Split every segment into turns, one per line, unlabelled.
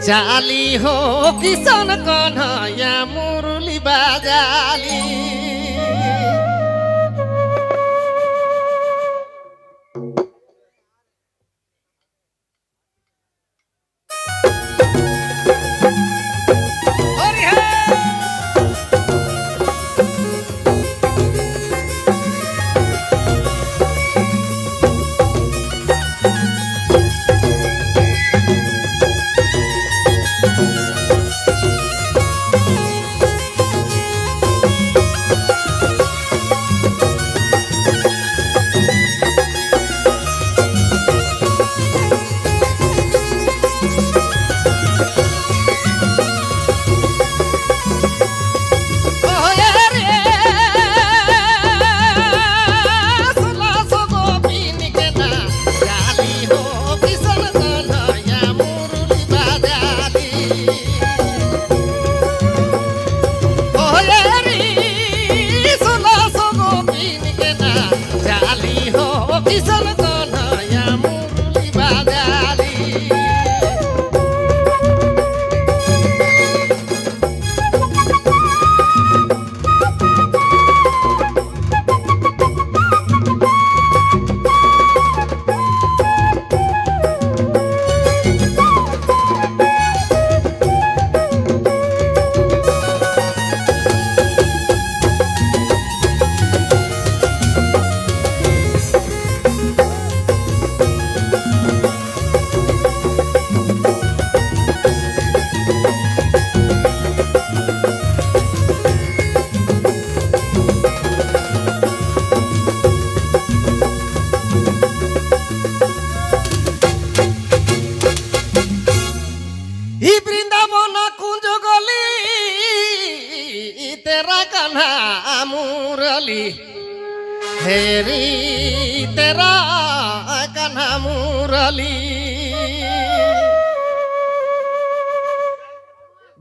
चाली हो किसान कन्हैया मुरली बाजाली मुरली हेरी तेरा कन्हा मुरली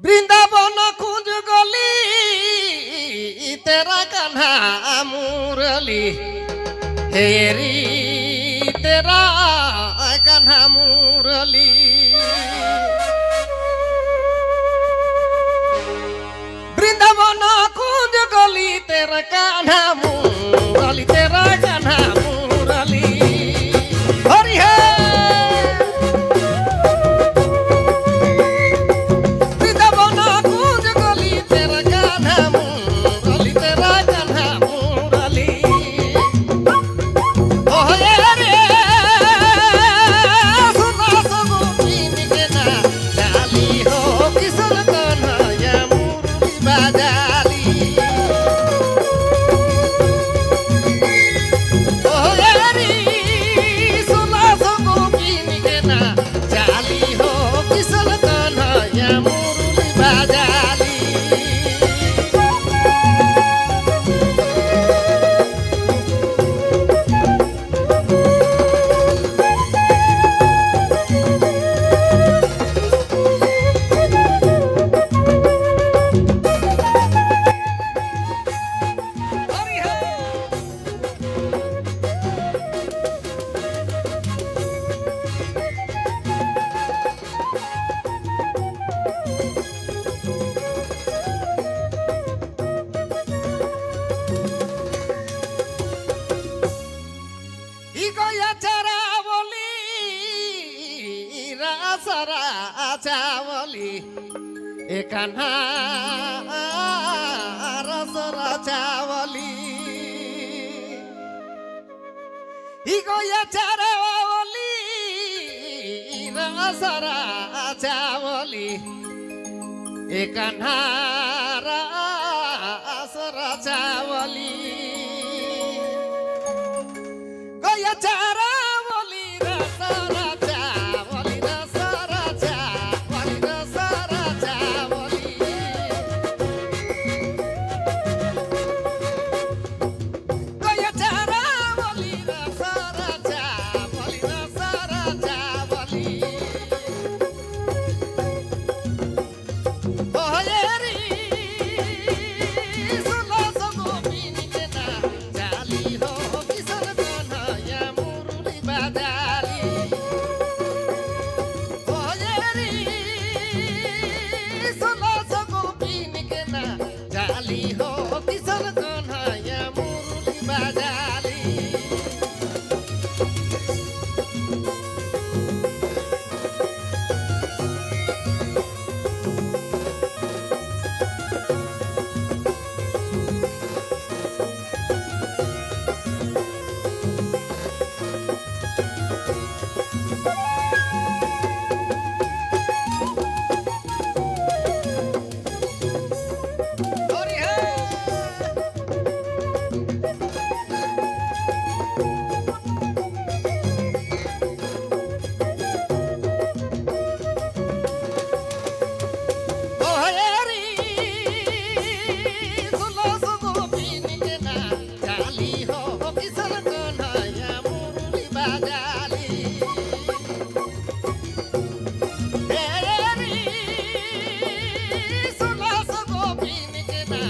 वृंदावन कुंज गली तेरा कन्हा मुरली हेरी तेरा कन्हा मुरली वृंदावन कुंज गली तेरा कान्हा मुरली तेरा कान्हा मुरली हरि है वृंदावन कुंज गली तेरा कान्हा मुरली तेरा कान्हा मुरली ओ रे सुना सब पीन के ना डाली हो किशन कन्हैया मुरली बाजाली चावली एकान्हा रसरा चावली इगोया चावली रसरा चावली एकान्हा रसरा चावली गोया चावली रसरा জালি হো কিশোর কন্হাইয়া মুরলি বাজালি হরি হ্যাঁ ওহেরি সুলস গোপিনীকে না জালি হো কিশোর কন্হাইয়া মুরলি বাজালি হেরি সুলস গোপিনীকে না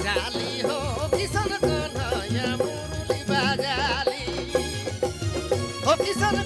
জালি হো কিশোর কন্হাইয়া মুরলি বাজালি ও কিশোর